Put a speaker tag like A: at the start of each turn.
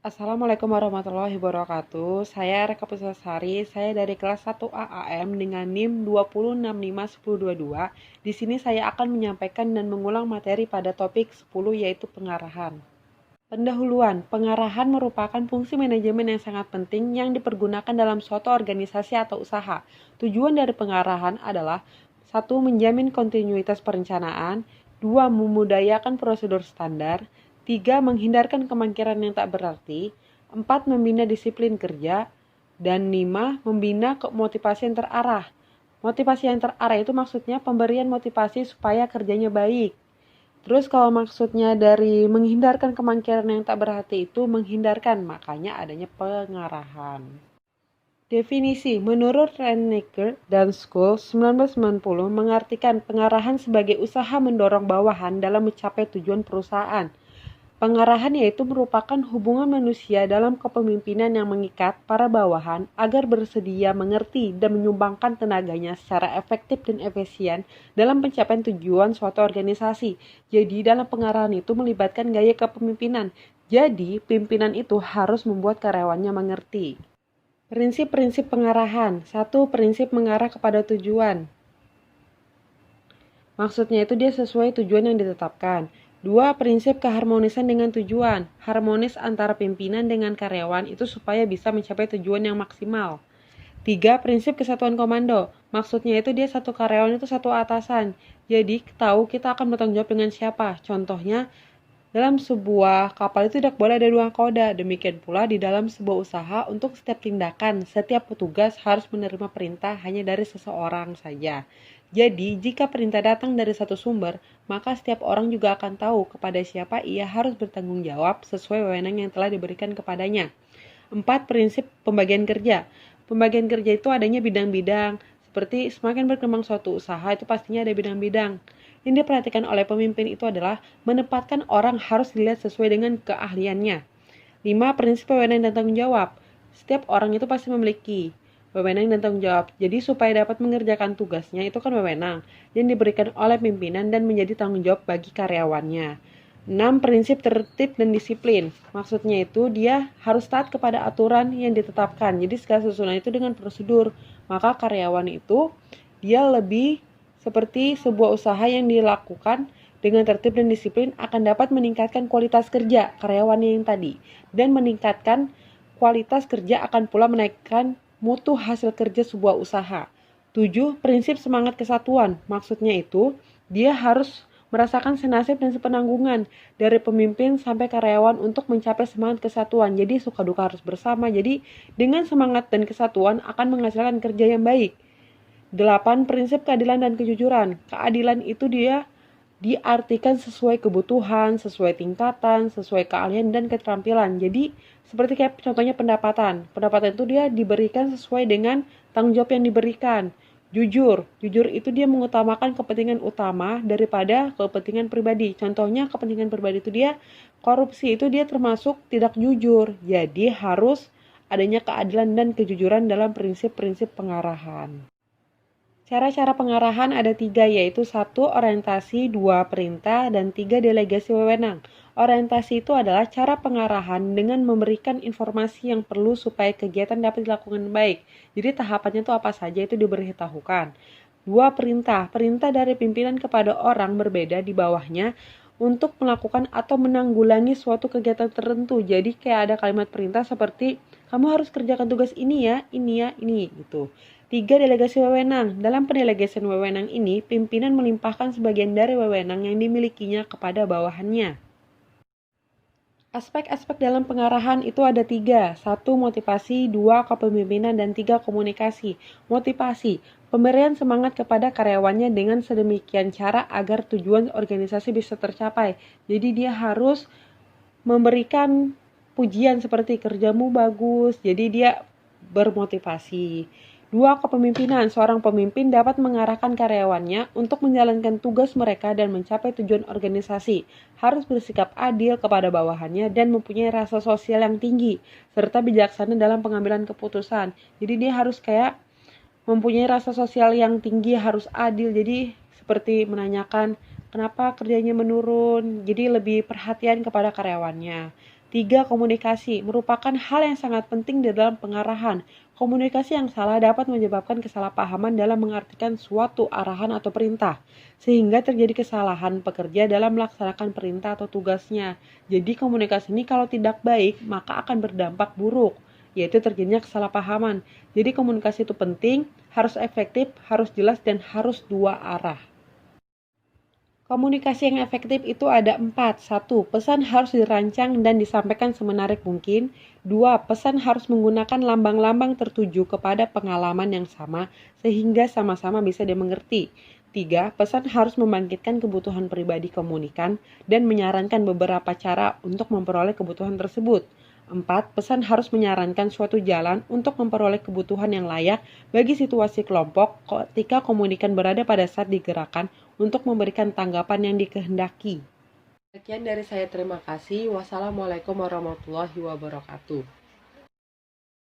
A: Assalamualaikum warahmatullahi wabarakatuh. Saya Reka Pusasari, saya dari kelas 1A AM dengan NIM 2065122. Di sini saya akan menyampaikan dan mengulang materi pada topik 10 yaitu pengarahan. Pendahuluan, pengarahan merupakan fungsi manajemen yang sangat penting yang dipergunakan dalam suatu organisasi atau usaha. Tujuan dari pengarahan adalah 1. Menjamin kontinuitas perencanaan, 2. Memudayakan prosedur standar, 3. Menghindarkan kemungkinan yang tak berarti, 4. Membina disiplin kerja, dan 5. Membina motivasi yang terarah. Motivasi yang terarah itu maksudnya pemberian motivasi supaya kerjanya baik. Terus kalau maksudnya dari menghindarkan kemungkinan yang tak berarti itu menghindarkan, makanya adanya pengarahan. Definisi menurut Renneker dan School 1990 mengartikan pengarahan sebagai usaha mendorong bawahan dalam mencapai tujuan perusahaan. Pengarahan yaitu merupakan hubungan manusia dalam kepemimpinan yang mengikat para bawahan agar bersedia mengerti dan menyumbangkan tenaganya secara efektif dan efisien dalam pencapaian tujuan suatu organisasi. Jadi dalam pengarahan itu melibatkan gaya kepemimpinan. Jadi pimpinan itu harus membuat karyawannya mengerti. Prinsip-prinsip pengarahan. 1. Prinsip mengarah kepada tujuan. Maksudnya itu dia sesuai tujuan yang ditetapkan. 2. Prinsip keharmonisan dengan tujuan. Harmonis antara pimpinan dengan karyawan itu supaya bisa mencapai tujuan yang maksimal. 3. Prinsip kesatuan komando. Maksudnya itu dia satu karyawan itu satu atasan. Jadi tahu kita akan bertanggung jawab dengan siapa. Contohnya, dalam sebuah kapal itu tidak boleh ada dua koda. Demikian pula di dalam sebuah usaha untuk setiap tindakan, setiap petugas harus menerima perintah hanya dari seseorang saja. Jadi, jika perintah datang dari satu sumber, maka setiap orang juga akan tahu kepada siapa ia harus bertanggung jawab sesuai wewenang yang telah diberikan kepadanya. 4. Prinsip pembagian kerja. Pembagian kerja itu adanya bidang-bidang, seperti semakin berkembang suatu usaha itu pastinya ada bidang-bidang. Yang diperhatikan oleh pemimpin itu adalah menempatkan orang harus dilihat sesuai dengan keahliannya. 5. Prinsip wewenang dan tanggung jawab. Setiap orang itu pasti memiliki wewenang dan tanggung jawab. Jadi supaya dapat mengerjakan tugasnya itu kan wewenang yang diberikan oleh pimpinan dan menjadi tanggung jawab bagi karyawannya. 6. Prinsip tertib dan disiplin. Maksudnya itu dia harus taat kepada aturan yang ditetapkan. Jadi segala susunan itu dengan prosedur. Maka karyawan itu dia lebih seperti sebuah usaha yang dilakukan dengan tertib dan disiplin akan dapat meningkatkan kualitas kerja karyawannya yang tadi. Dan meningkatkan kualitas kerja akan pula menaikkan mutu hasil kerja sebuah usaha. 7. Prinsip semangat kesatuan. Maksudnya itu dia harus merasakan senasib dan sepenanggungan dari pemimpin sampai karyawan untuk mencapai semangat kesatuan. Jadi suka duka harus bersama. Jadi dengan semangat dan kesatuan akan menghasilkan kerja yang baik. 8. Prinsip keadilan dan kejujuran. Keadilan itu dia diartikan sesuai kebutuhan, sesuai tingkatan, sesuai keahlian dan keterampilan. Jadi seperti kayak contohnya pendapatan. Pendapatan itu dia diberikan sesuai dengan tanggung jawab yang diberikan. Jujur itu dia mengutamakan kepentingan utama daripada kepentingan pribadi. Contohnya kepentingan pribadi itu dia korupsi itu dia termasuk tidak jujur. Jadi harus adanya keadilan dan kejujuran dalam prinsip-prinsip pengarahan. Cara-cara pengarahan ada 3, yaitu 1. Orientasi, 2. Perintah, dan 3. Delegasi wewenang. Orientasi itu adalah cara pengarahan dengan memberikan informasi yang perlu supaya kegiatan dapat dilakukan baik. Jadi tahapannya itu apa saja itu diberitahukan. 2. Perintah. Perintah dari pimpinan kepada orang berbeda di bawahnya untuk melakukan atau menanggulangi suatu kegiatan tertentu. Jadi kayak ada kalimat perintah seperti kamu harus kerjakan tugas ini ya, ini gitu. 3. Delegasi wewenang. Dalam pendelegasian wewenang ini, pimpinan melimpahkan sebagian dari wewenang yang dimilikinya kepada bawahannya. Aspek-aspek dalam pengarahan itu ada 3. 1. Motivasi, 2. Kepemimpinan, dan 3. Komunikasi. Motivasi. Pemberian semangat kepada karyawannya dengan sedemikian cara agar tujuan organisasi bisa tercapai. Jadi dia harus memberikan pujian seperti kerjamu bagus. Jadi dia bermotivasi. 2. Kepemimpinan. Seorang pemimpin dapat mengarahkan karyawannya untuk menjalankan tugas mereka dan mencapai tujuan organisasi. Harus bersikap adil kepada bawahannya dan mempunyai rasa sosial yang tinggi, serta bijaksana dalam pengambilan keputusan. Jadi dia harus kayak mempunyai rasa sosial yang tinggi, harus adil. Jadi seperti menanyakan kenapa kerjanya menurun. Jadi lebih perhatian kepada karyawannya. 3. Komunikasi merupakan hal yang sangat penting di dalam pengarahan. Komunikasi yang salah dapat menyebabkan kesalahpahaman dalam mengartikan suatu arahan atau perintah, sehingga terjadi kesalahan pekerja dalam melaksanakan perintah atau tugasnya. Jadi komunikasi ini kalau tidak baik, maka akan berdampak buruk, yaitu terjadinya kesalahpahaman. Jadi komunikasi itu penting, harus efektif, harus jelas, dan harus dua arah. Komunikasi yang efektif itu ada 4. 1. Pesan harus dirancang dan disampaikan semenarik mungkin. 2. Pesan harus menggunakan lambang-lambang tertuju kepada pengalaman yang sama sehingga sama-sama bisa dimengerti. 3. Pesan harus membangkitkan kebutuhan pribadi komunikan dan menyarankan beberapa cara untuk memperoleh kebutuhan tersebut. 4. Pesan harus menyarankan suatu jalan untuk memperoleh kebutuhan yang layak bagi situasi kelompok ketika komunikan berada pada saat digerakkan untuk memberikan tanggapan yang dikehendaki. Sekian dari saya, terima kasih. Wassalamualaikum warahmatullahi wabarakatuh.